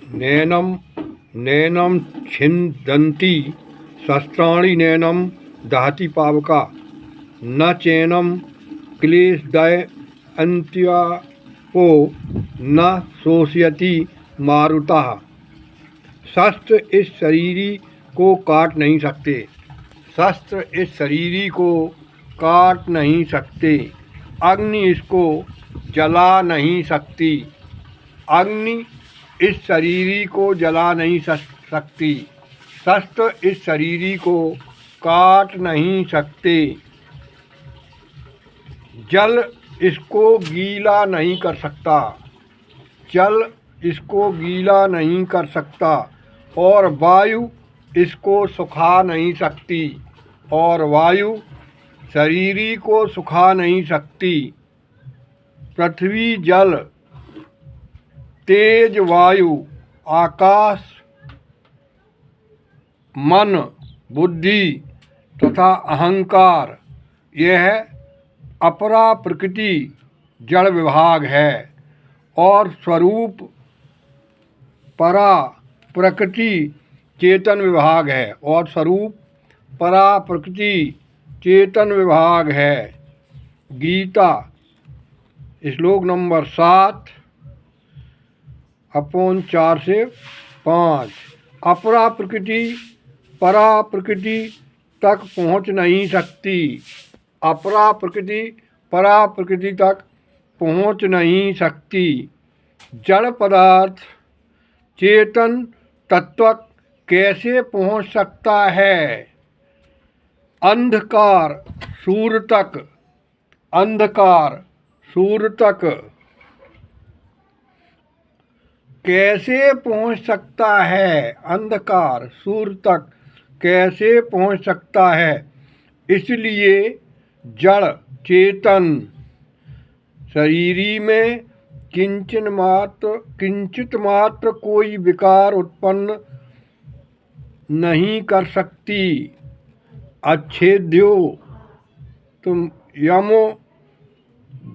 नैनं नैनं छिन्दन्ति शस्त्राणि नैनं दहति पावका न चैनं क्लेशदयन्त्यापो न शोषयति मारुतः। शस्त्र इस शरीरी को काट नहीं सकते। शस्त्र इस शरीरी को काट नहीं सकते। अग्नि इसको जला नहीं सकती। अग्नि इस शरीरी को जला नहीं सकती। शस्त्र इस शरीरी को काट नहीं सकते। जल इसको गीला नहीं कर सकता। जल इसको गीला नहीं कर सकता। और वायु इसको सुखा नहीं सकती। और वायु शरीरी को सुखा नहीं सकती। पृथ्वी जल तेज वायु आकाश मन बुद्धि तथा अहंकार यह अपरा प्रकृति जड़ विभाग है। और स्वरूप परा प्रकृति चेतन विभाग है। और स्वरूप परा प्रकृति चेतन विभाग है। गीता श्लोक नंबर 7/4 से 5। अपरा प्रकृति परा प्रकृति तक पहुँच नहीं सकती। अपरा प्रकृति परा प्रकृति तक पहुँच नहीं सकती। जड़ पदार्थ चेतन तत्व कैसे पहुँच सकता है? अंधकार सूर्य तक कैसे पहुँच सकता है? अंधकार सूर्य तक कैसे पहुँच सकता है? इसलिए जड़ चेतन शरीरी में किंचित मात्र कोई विकार उत्पन्न नहीं कर सकती। अच्छेद्यो तुम यमो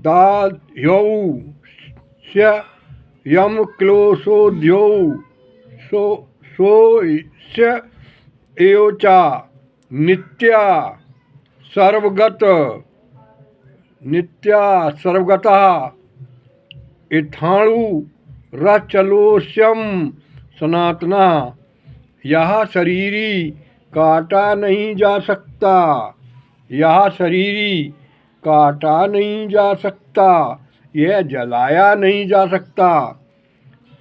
दाह्यौ स्य यम क्लोशोद्यौ स्य एवचा नित्या सर्वगतः इथाणु रचलोष्यम सनातना। यह शरीरी काटा नहीं जा सकता। यह शरीरी काटा नहीं जा सकता। यह जलाया नहीं जा सकता।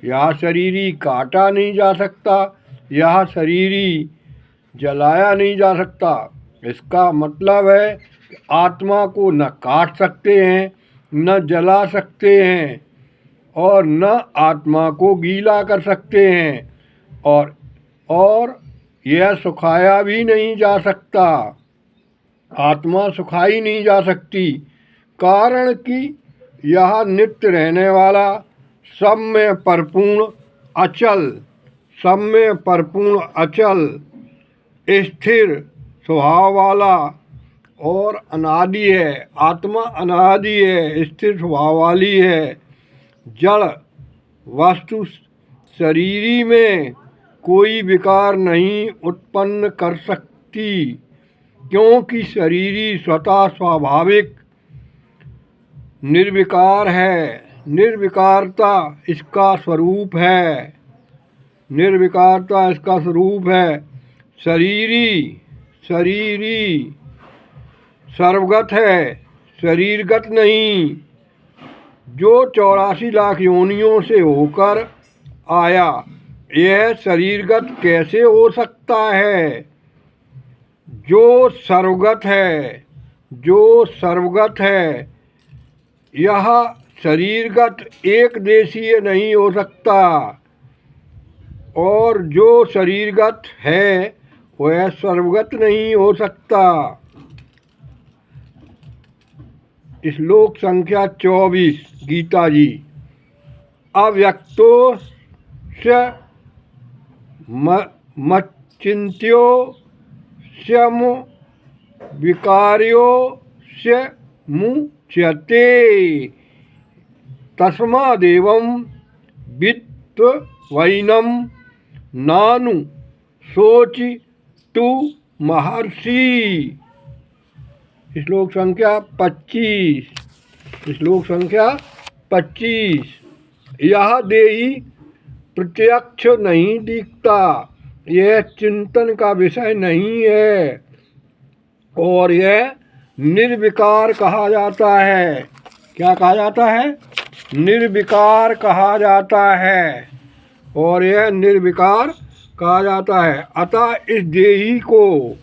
यह शरीरी काटा नहीं जा सकता। यह शरीरी जलाया नहीं जा सकता। इसका मतलब है कि आत्मा को न काट सकते हैं न जला सकते हैं और न आत्मा को गीला कर सकते हैं और यह सुखाया भी नहीं जा सकता। आत्मा सुखाई नहीं जा सकती, कारण कि यह नित्य रहने वाला सब में परिपूर्ण अचल स्थिर स्वभाव वाला और अनादि है। आत्मा अनादि है, स्थिर स्वभाव वाली है। जड़ वस्तु शरीरी में कोई विकार नहीं उत्पन्न कर सकती, क्योंकि शरीरी स्वतः स्वाभाविक निर्विकार है। निर्विकारता इसका स्वरूप है। शरीरी सर्वगत है, शरीरगत नहीं। जो 84 लाख योनियों से होकर आया, यह शरीरगत कैसे हो सकता है? जो सर्वगत है यह शरीरगत एक देशीय नहीं हो सकता। और जो शरीरगत है वह सर्वगत नहीं हो सकता। श्लोक संख्या 24 गीता जी। अव्यक्तो स्य मच्चिन्त्यो स्यम विकार्यो स्य मुच्यते। तस्मादेवं वित्त वैनम नानु सोचि तु महर्षि। श्लोक संख्या 25। श्लोक संख्या 25। यह देही प्रत्यक्ष नहीं दिखता, यह चिंतन का विषय नहीं है और यह निर्विकार कहा जाता है। क्या कहा जाता है? निर्विकार कहा जाता है और यह निर्विकार कहा जाता है। अतः इस देही को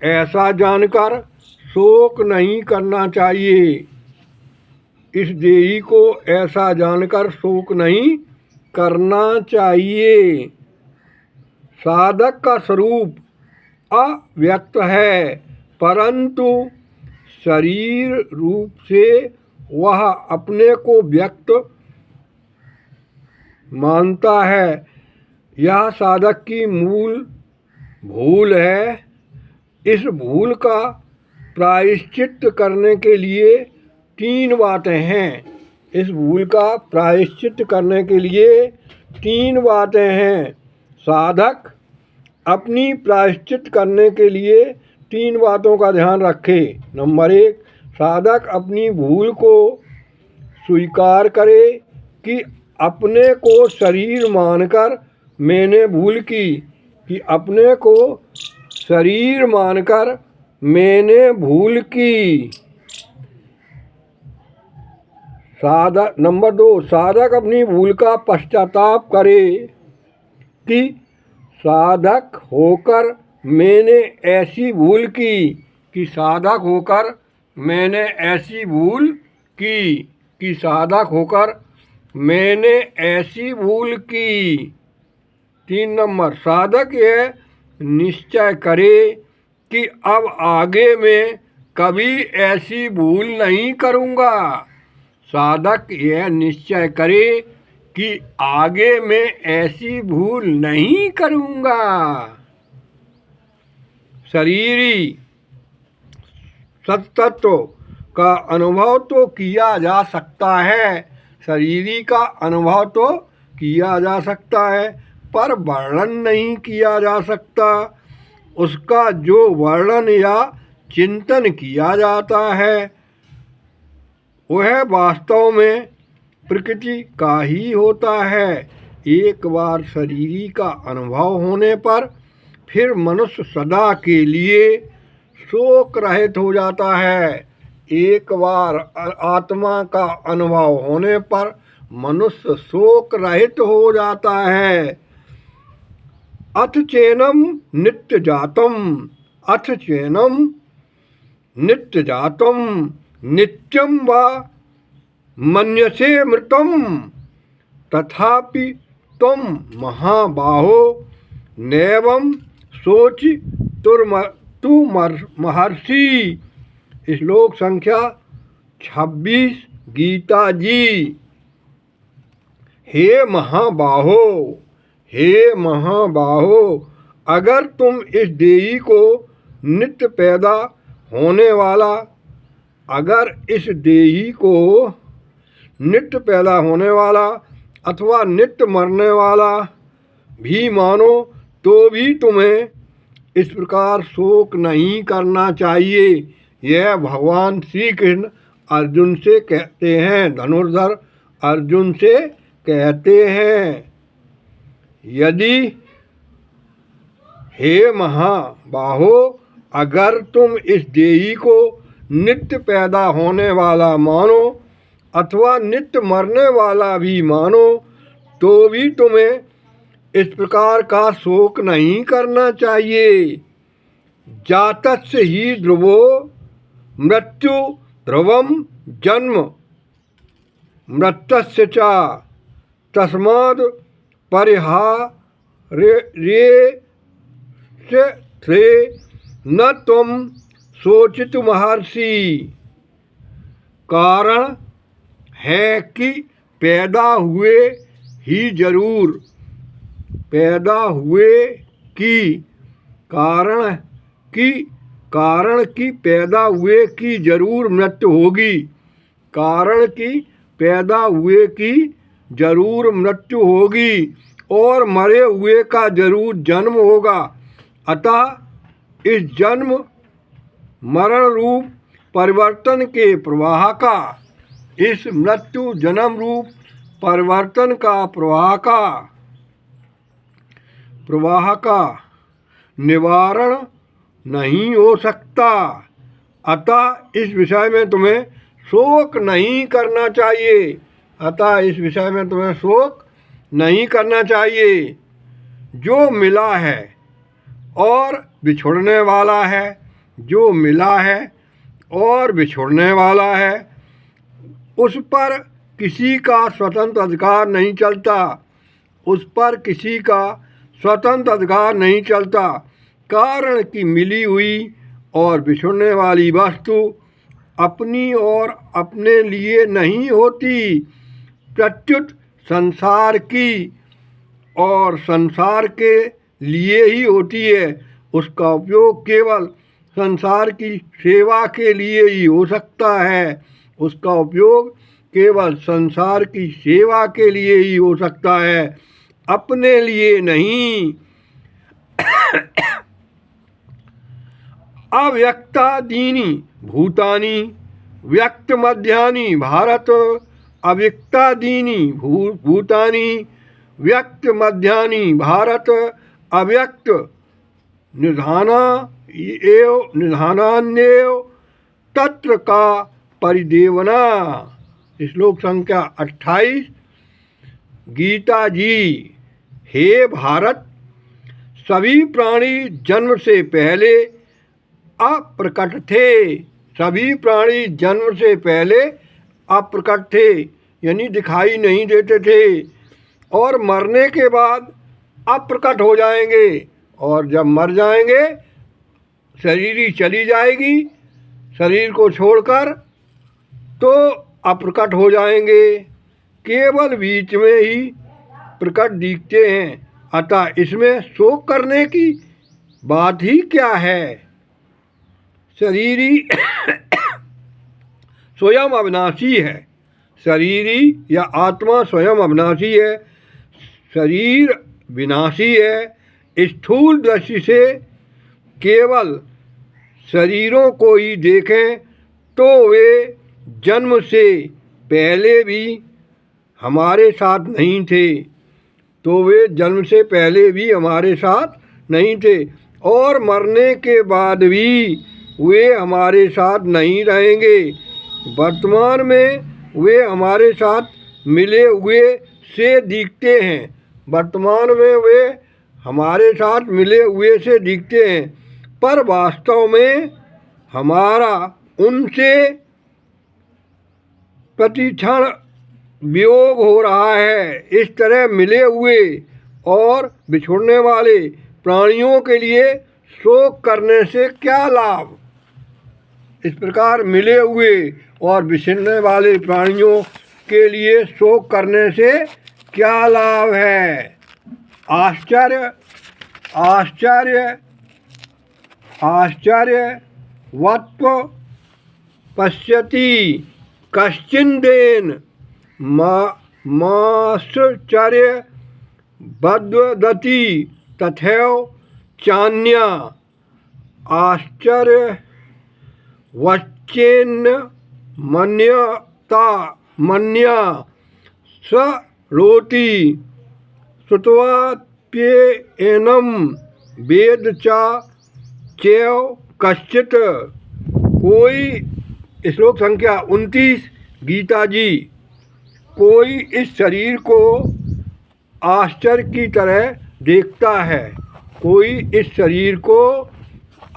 ऐसा जानकर शोक नहीं करना चाहिए। इस देही को ऐसा जानकर शोक नहीं करना चाहिए। साधक का स्वरूप अव्यक्त है, परंतु शरीर रूप से वह अपने को व्यक्त मानता है। यह साधक की मूल भूल है। इस भूल का प्रायश्चित करने के लिए 3 बातें हैं। इस भूल का प्रायश्चित करने के लिए 3 बातें हैं। साधक अपनी प्रायश्चित करने के लिए 3 बातों का ध्यान रखे। नंबर 1, साधक अपनी भूल को स्वीकार करे कि अपने को शरीर मानकर मैंने भूल की, कि अपने को शरीर मानकर मैंने भूल की। साधक नंबर 2, साधक अपनी भूल का पश्चाताप करे कि साधक होकर मैंने ऐसी भूल की, कि साधक होकर मैंने ऐसी भूल की, कि साधक होकर मैंने ऐसी भूल की। 3 नंबर, साधक यह निश्चय करे कि अब आगे मैं कभी ऐसी भूल नहीं करूँगा। साधक यह निश्चय करे कि आगे मैं ऐसी भूल नहीं करूँगा। शरीरी सत्तत्व का अनुभव तो किया जा सकता है, शरीरी का अनुभव तो किया जा सकता है, पर वर्णन नहीं किया जा सकता। उसका जो वर्णन या चिंतन किया जाता है वह वास्तव में प्रकृति का ही होता है। एक बार शरीरी का अनुभव होने पर फिर मनुष्य सदा के लिए शोक रहित हो जाता है। एक बार आत्मा का अनुभव होने पर मनुष्य शोक रहित हो जाता है। अथ चैनम नित्य जातम, अथ चैनम नित्य जातम नित्यम वा मन्यसे मृतम तथापि तुम महाबाहो नैवं सोचि तु महर्षि। श्लोक संख्या 26 गीता जी। हे महाबाहो, हे महाबाहो, अगर तुम इस देही को नित्य पैदा होने वाला, अगर इस देही को नित्य पैदा होने वाला अथवा नित्य मरने वाला भी मानो तो भी तुम्हें इस प्रकार शोक नहीं करना चाहिए। यह भगवान श्री कृष्ण अर्जुन से कहते हैं, धनुर्धर अर्जुन से कहते हैं। यदि हे महाबाहो, अगर तुम इस देही को नित्य पैदा होने वाला मानो अथवा नित्य मरने वाला भी मानो तो भी तुम्हें इस प्रकार का शोक नहीं करना चाहिए। जातस्य ही ध्रुवो मृत्यु ध्रुवम जन्म मृतस्य च तस्माद् परिहार्यस्य न त्वं शोचितु महर्षि। कारण है कि पैदा हुए ही जरूर, पैदा हुए की कारण की पैदा हुए की जरूर मृत्यु होगी। कारण की पैदा हुए की जरूर मृत्यु होगी और मरे हुए का जरूर जन्म होगा। अतः इस जन्म मरण रूप परिवर्तन के प्रवाह का, इस मृत्यु जन्म रूप परिवर्तन का प्रवाह का निवारण नहीं हो सकता। अतः इस विषय में तुम्हें शोक नहीं करना चाहिए। अतः इस विषय में तुम्हें शोक नहीं करना चाहिए। जो मिला है और बिछुड़ने वाला है, जो मिला है और बिछुड़ने वाला है, उस पर किसी का स्वतंत्र अधिकार नहीं चलता। उस पर किसी का स्वतंत्र अधिकार नहीं चलता। कारण कि मिली हुई और बिछुड़ने वाली वस्तु अपनी और अपने लिए नहीं होती, प्रत्युत संसार की और संसार के लिए ही होती है। उसका उपयोग केवल संसार की सेवा के लिए ही हो सकता है। उसका उपयोग केवल संसार की सेवा के लिए ही हो सकता है, अपने लिए नहीं। अव्यक्तादीनि भूतानि व्यक्त मध्यानि भारत। अव्यक्तादीनि भूतानि व्यक्त मध्यानि भारत। अव्यक्त निधानान्येव तत्र का परिदेवना। श्लोक संख्या 28। गीता जी। हे भारत, सभी प्राणी जन्म से पहले अप्रकट थे। सभी प्राणी जन्म से पहले अप्रकट थे, यानी दिखाई नहीं देते थे, और मरने के बाद अप्रकट हो जाएंगे। और जब मर जाएंगे, शरीर ही चली जाएगी, शरीर को छोड़कर, तो अप्रकट हो जाएंगे। केवल बीच में ही प्रकट दिखते हैं। अतः इसमें शोक करने की बात ही क्या है। शरीरी स्वयं अविनाशी है। शरीरी या आत्मा स्वयं अविनाशी है। शरीर विनाशी है। स्थूल दृष्टि से केवल शरीरों को ही देखें तो वे जन्म से पहले भी हमारे साथ नहीं थे। तो वे जन्म से पहले भी हमारे साथ नहीं थे, और मरने के बाद भी वे हमारे साथ नहीं रहेंगे। वर्तमान में वे हमारे साथ मिले हुए से दिखते हैं। वर्तमान में वे हमारे साथ मिले हुए से दिखते हैं, पर वास्तव में हमारा उनसे प्रतिक्षण वियोग हो रहा है। इस तरह मिले हुए और बिछुड़ने वाले प्राणियों के लिए शोक करने से क्या लाभ। इस प्रकार मिले हुए और बिछड़ने वाले प्राणियों के लिए शोक करने से क्या लाभ है। आश्चर्य आश्चर्य आश्चर्यवत्व पश्यति कश्चिदेन माश्चर्य बद्वदति तथैव चान्या आश्चर्यवच्चेन्न मन्या सरोति श्रुत्वाप्येनं वेद चैव कश्चित्। कोई, श्लोक संख्या 29 गीता जी। कोई इस शरीर को आश्चर्य की तरह देखता है। कोई इस शरीर को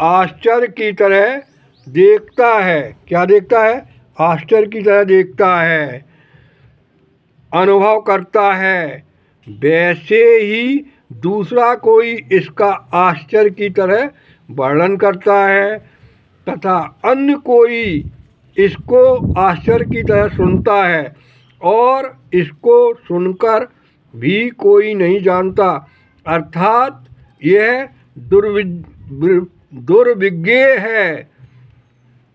आश्चर्य की तरह देखता है। क्या देखता है? आश्चर्य की तरह देखता है, अनुभव करता है। वैसे ही दूसरा कोई इसका आश्चर्य की तरह वर्णन करता है, तथा अन्य कोई इसको आश्चर्य की तरह सुनता है, और इसको सुनकर भी कोई नहीं जानता। अर्थात यह दुर्विज्ञ है।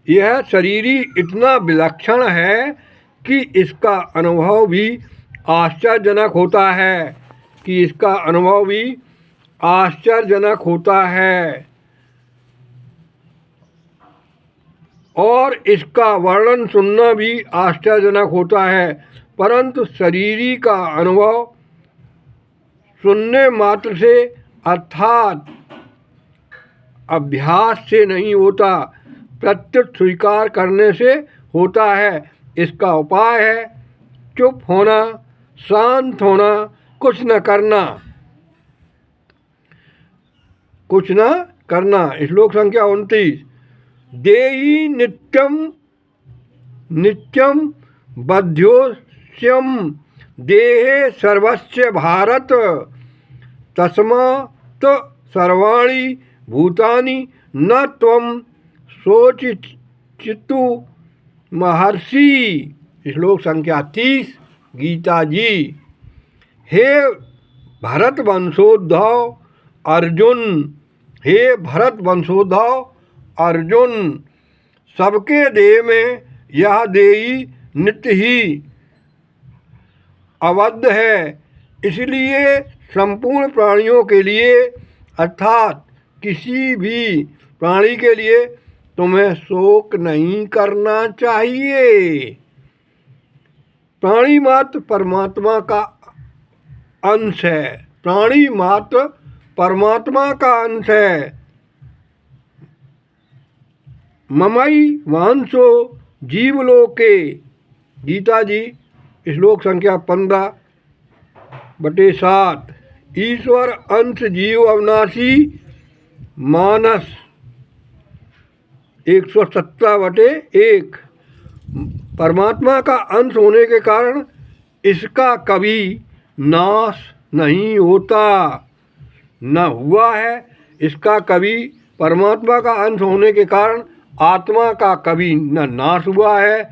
यह शरीरी इतना विलक्षण है कि इसका अनुभव भी आश्चर्यजनक होता है, कि इसका अनुभव भी आश्चर्यजनक होता है और इसका वर्णन सुनना भी आश्चर्यजनक होता है, परंतु शरीरी का अनुभव सुनने मात्र से अर्थात अभ्यास से नहीं होता, प्रत्युत स्वीकार करने से होता है। इसका उपाय है चुप होना, शांत होना, कुछ न करना, कुछ न करना। श्लोक संख्या 29। देहि नित्यम नित्यम बध्योस्यम देहे सर्वस्य भारत तस्मात् सर्वाणि भूतानि न त्वं शोचितु महर्षि। श्लोक संख्या 30 गीता जी। हे भरत वंशोद्भव अर्जुन, हे भरत वंशोद्भव अर्जुन, सबके देह में यह देही नित्य ही अवध है, इसलिए संपूर्ण प्राणियों के लिए अर्थात किसी भी प्राणी के लिए तुम्हें शोक नहीं करना चाहिए। प्राणी मात्र परमात्मा का अंश है, प्राणी मात्र परमात्मा का अंश है। ममई वांसो जीवलोके, गीता जी श्लोक संख्या 15/7। ईश्वर अंश जीव अविनाशी मानस 117/1। परमात्मा का अंश होने के कारण इसका कभी नाश नहीं होता, न हुआ है। इसका कभी परमात्मा का अंश होने के कारण आत्मा का कभी न नाश हुआ है।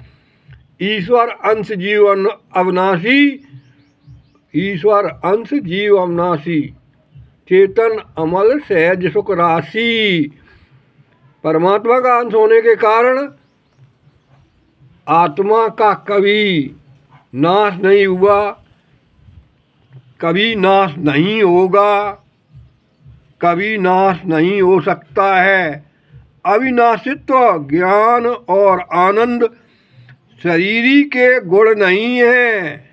ईश्वर अंश जीव अविनाशी, ईश्वर अंश जीव अविनाशी, चेतन अमल सहज सुख राशि। परमात्मा का अंश होने के कारण आत्मा का कभी नाश नहीं हुआ, कभी नाश नहीं होगा, कभी नाश नहीं हो सकता है। अविनाशित्व ज्ञान और आनंद शरीरी के गुण नहीं है,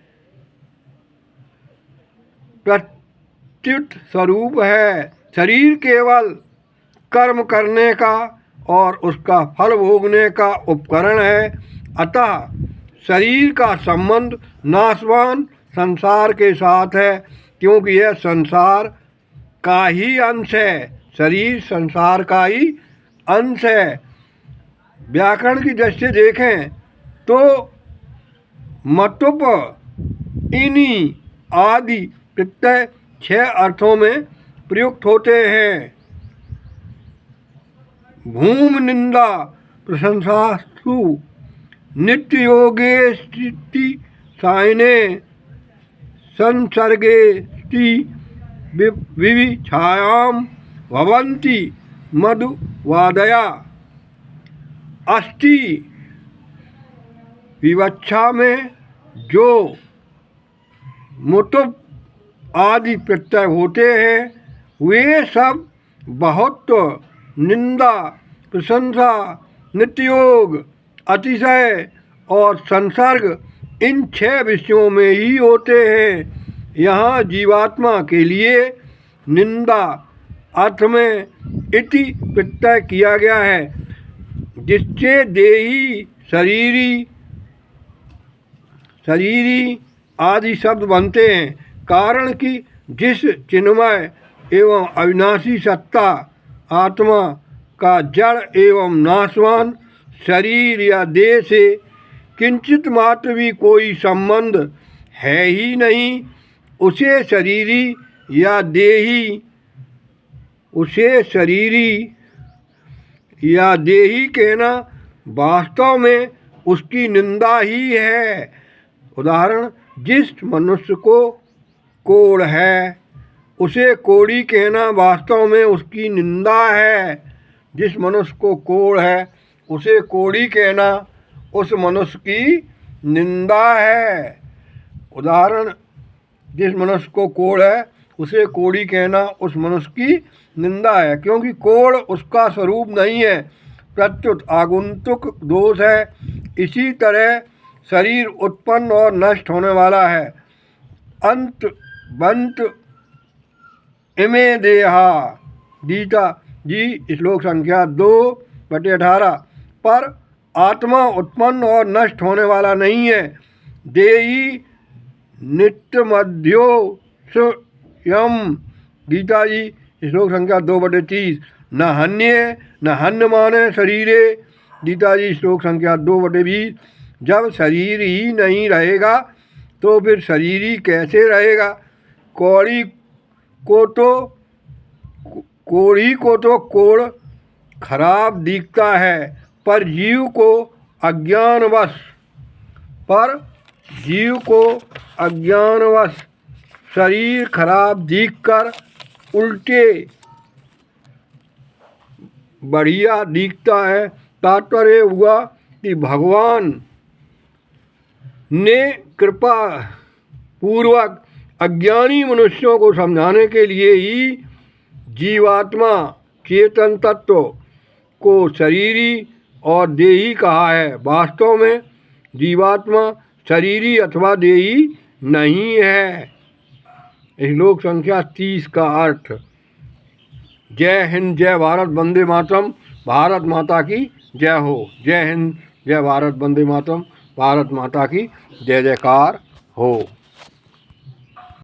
प्रत्युत स्वरूप है। शरीर केवल कर्म करने का और उसका फल भोगने का उपकरण है। अतः शरीर का संबंध नाशवान संसार के साथ है, क्योंकि यह संसार का ही अंश है। शरीर संसार का ही अंश है। व्याकरण की दृष्टि से देखें तो मतुप, इनी आदि प्रत्यय 6 अर्थों में प्रयुक्त होते हैं। भूम निंदा प्रशंसास्तु नित्य योगे स्थिति सायने संसर्गे स्ति विविछायाम भवन्ति मधुवादया। अस्ति विवक्षा में जो मुतुप आदि प्रत्यय होते हैं वे सब बहुत, निंदा, प्रशंसा, नित्योग, अतिशय और संसर्ग इन 6 विषयों में ही होते हैं। यहाँ जीवात्मा के लिए निंदा अर्थ में इति प्रत्यय किया गया है, जिससे देही शरीरी आदि शब्द बनते हैं। कारण कि जिस चिन्मय एवं अविनाशी सत्ता आत्मा का जड़ एवं नाशवान शरीर या देह से किंचित मात्र भी कोई संबंध है ही नहीं, उसे शरीरी या देही कहना वास्तव में उसकी निंदा ही है। उदाहरण, जिस मनुष्य को कोढ़ है उसे कोढ़ी कहना वास्तव में उसकी निंदा है। जिस मनुष्य को कोढ़ है उसे कोढ़ी कहना उस मनुष्य की निंदा है। उदाहरण, जिस मनुष्य को कोढ़ है उसे कोढ़ी कहना उस मनुष्य की निंदा है, क्योंकि कोढ़ उसका स्वरूप नहीं है, प्रत्युत आगंतुक दोष है। इसी तरह शरीर उत्पन्न और नष्ट होने वाला है। अंत बंत इमे देहा, गीता जी श्लोक संख्या 2/18। पर आत्मा उत्पन्न और नष्ट होने वाला नहीं है। देही नित्य मध्यो स्वयं, गीता जी श्लोक संख्या 2/30। न हन्य न हन्य माने शरीरे, गीता जी श्लोक संख्या 2/20। जब शरीर ही नहीं रहेगा तो फिर शरीर ही कैसे रहेगा। कोढ़ी को तो कोढ़ खराब दिखता है, पर जीव को अज्ञानवश शरीर खराब दिखकर उल्टे बढ़िया दिखता है। तात्पर्य हुआ कि भगवान ने कृपा पूर्वक अज्ञानी मनुष्यों को समझाने के लिए ही जीवात्मा चेतन तत्व को शरीरी और देही कहा है। वास्तव में जीवात्मा शरीरी अथवा देही नहीं है। श्लोक संख्या 30 का अर्थ। जय हिंद, जय भारत, वंदे मातरम। भारत माता की जय हो। जय हिंद, जय भारत, वंदे मातरम। भारत माता की जय जयकार हो।